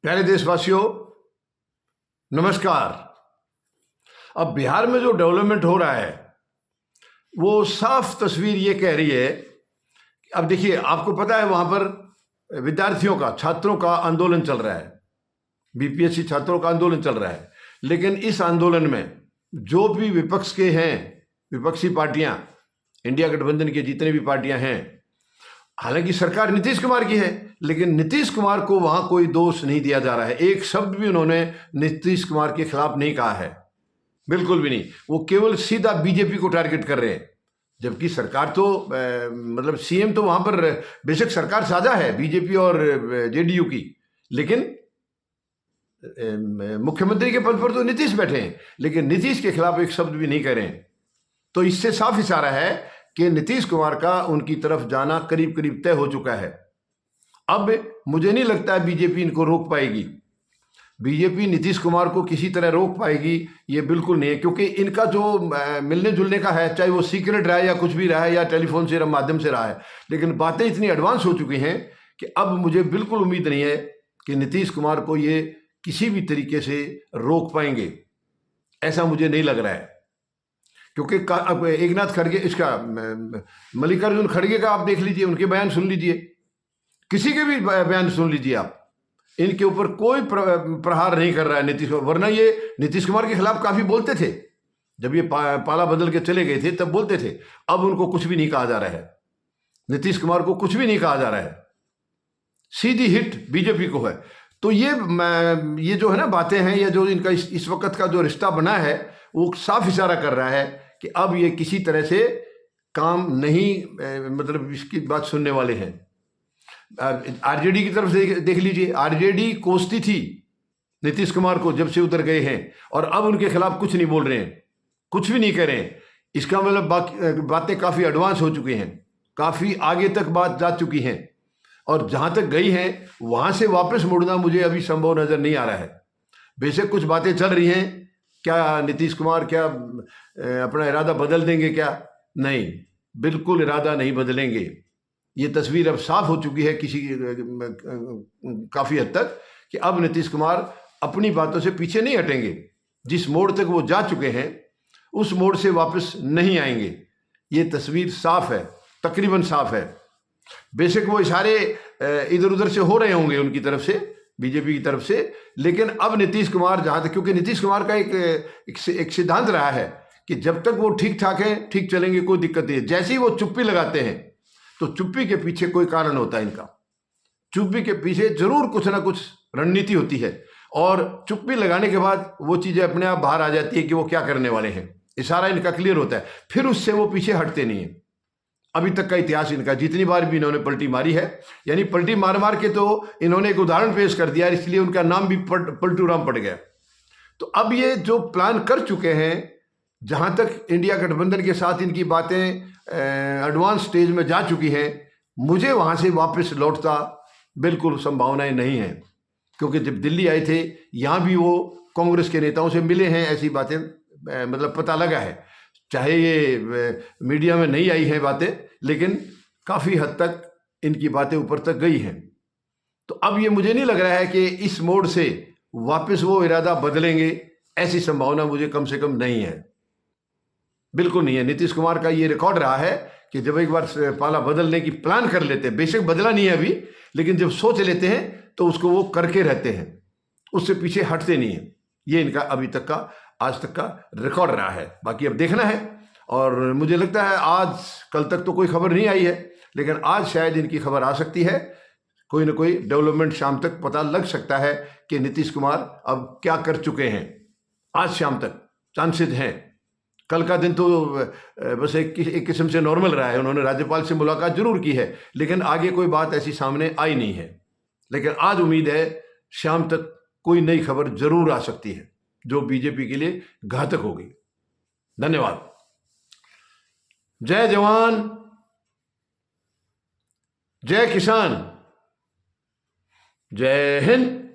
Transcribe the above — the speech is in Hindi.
प्यारे देशवासियों, नमस्कार। अब बिहार में जो डेवलपमेंट हो रहा है वो साफ तस्वीर ये कह रही है। अब देखिए, आपको पता है वहां पर विद्यार्थियों का, छात्रों का आंदोलन चल रहा है। बीपीएससी छात्रों का आंदोलन चल रहा है। लेकिन इस आंदोलन में जो भी विपक्ष के हैं, विपक्षी पार्टियां, इंडिया गठबंधन की जितने भी पार्टियां हैं, हालांकि सरकार नीतीश कुमार की है, लेकिन नीतीश कुमार को वहां कोई दोष नहीं दिया जा रहा है। एक शब्द भी उन्होंने नीतीश कुमार के खिलाफ नहीं कहा है, बिल्कुल भी नहीं। वो केवल सीधा बीजेपी को टारगेट कर रहे हैं। जबकि सरकार तो मतलब सीएम तो वहां पर बेशक सरकार साझा है बीजेपी और जेडीयू की, लेकिन मुख्यमंत्री के पद पर तो नीतीश बैठे हैं, लेकिन नीतीश के खिलाफ एक शब्द भी नहीं कह रहे हैं। तो इससे साफ इशारा है कि नीतीश कुमार का उनकी तरफ जाना करीब करीब तय हो चुका है। अब मुझे नहीं लगता है बीजेपी इनको रोक पाएगी। बीजेपी नीतीश कुमार को किसी तरह रोक पाएगी ये बिल्कुल नहीं है, क्योंकि इनका जो मिलने जुलने का है, चाहे वो सीक्रेट रहा है या कुछ भी रहा है या टेलीफोन से माध्यम से रहा है, लेकिन बातें इतनी एडवांस हो चुकी हैं कि अब मुझे बिल्कुल उम्मीद नहीं है कि नीतीश कुमार को ये किसी भी तरीके से रोक पाएंगे। ऐसा मुझे नहीं लग रहा है, क्योंकि अब एक नाथ खड़गे, इसका मल्लिकार्जुन खड़गे का आप देख लीजिए, उनके बयान सुन लीजिए, किसी के भी बयान सुन लीजिए आप, इनके ऊपर कोई प्रहार नहीं कर रहा है नीतीश कुमार। वरना ये नीतीश कुमार के खिलाफ काफी बोलते थे, जब ये पाला बदल के चले गए थे तब बोलते थे। अब उनको कुछ भी नहीं कहा जा रहा है, नीतीश कुमार को कुछ भी नहीं कहा जा रहा है, सीधी हिट बीजेपी को है। तो ये जो है ना बातें हैं, या जो इनका इस वक्त का जो रिश्ता बना है, वो साफ इशारा कर रहा है कि अब ये किसी तरह से काम नहीं, मतलब इसकी बात सुनने वाले हैं। आरजेडी की तरफ से देख लीजिए, आरजेडी कोसती थी नीतीश कुमार को जब से उतर गए हैं, और अब उनके खिलाफ कुछ नहीं बोल रहे हैं, कुछ भी नहीं कह रहे हैं। इसका मतलब बातें काफी एडवांस हो चुकी हैं, काफी आगे तक बात जा चुकी हैं, और जहां तक गई हैं वहां से वापस मुड़ना मुझे अभी संभव नजर नहीं आ रहा है। बेशक कुछ बातें चल रही हैं, क्या नीतीश कुमार क्या अपना इरादा बदल देंगे? क्या नहीं, बिल्कुल इरादा नहीं बदलेंगे। ये तस्वीर अब साफ हो चुकी है काफी हद तक, कि अब नीतीश कुमार अपनी बातों से पीछे नहीं हटेंगे। जिस मोड़ तक वो जा चुके हैं उस मोड़ से वापस नहीं आएंगे। ये तस्वीर साफ है, तकरीबन साफ है। बेशक वो इशारे इधर उधर से हो रहे होंगे उनकी तरफ से, बीजेपी की तरफ से, लेकिन अब नीतीश कुमार जहां तक, क्योंकि नीतीश कुमार का एक सिद्धांत रहा है कि जब तक वो ठीक ठाक है, ठीक चलेंगे, कोई दिक्कत नहीं है। जैसे ही वो चुप्पी लगाते हैं तो चुप्पी के पीछे कोई कारण होता है इनका, चुप्पी के पीछे जरूर कुछ ना कुछ रणनीति होती है, और चुप्पी लगाने के बाद वो चीजें अपने आप बाहर आ जाती है कि वो क्या करने वाले हैं। इशारा इनका क्लियर होता है, फिर उससे वो पीछे हटते नहीं है। अभी तक का इतिहास इनका, जितनी बार भी इन्होंने पलटी मारी है, यानी पलटी मार मार के तो इन्होंने एक उदाहरण पेश कर दिया, इसलिए उनका नाम भी पलटू राम पड़ गया। तो अब ये जो प्लान कर चुके हैं, जहां तक इंडिया गठबंधन के साथ इनकी बातें एडवांस स्टेज में जा चुकी हैं, मुझे वहां से वापस लौटता बिल्कुल संभावनाएं नहीं है। क्योंकि जब दिल्ली आए थे, यहां भी वो कांग्रेस के नेताओं से मिले हैं, ऐसी बातें मतलब पता लगा है। चाहे ये मीडिया में नहीं आई हैं बातें, लेकिन काफी हद तक इनकी बातें ऊपर तक गई हैं। तो अब ये मुझे नहीं लग रहा है कि इस मोड़ से वापस वो इरादा बदलेंगे, ऐसी संभावना मुझे कम से कम नहीं है, बिल्कुल नहीं है। नीतीश कुमार का ये रिकॉर्ड रहा है कि जब एक बार पाला बदलने की प्लान कर लेते हैं, बेशक बदला नहीं है अभी, लेकिन जब सोच लेते हैं तो उसको वो करके रहते हैं, उससे पीछे हटते नहीं है। ये इनका अभी तक का, आज तक का रिकॉर्ड रहा है। बाकी अब देखना है, और मुझे लगता है आज कल तक तो कोई खबर नहीं आई है, लेकिन आज शायद इनकी खबर आ सकती है। कोई ना कोई डेवलपमेंट शाम तक पता लग सकता है कि नीतीश कुमार अब क्या कर चुके हैं। आज शाम तक चांसेस हैं। कल का दिन तो बस एक किस्म से नॉर्मल रहा है, उन्होंने राज्यपाल से मुलाकात जरूर की है, लेकिन आगे कोई बात ऐसी सामने आई नहीं है। लेकिन आज उम्मीद है शाम तक कोई नई खबर जरूर आ सकती है, जो बीजेपी के लिए घातक होगी। धन्यवाद। जय जवान, जय किसान, जय हिंद।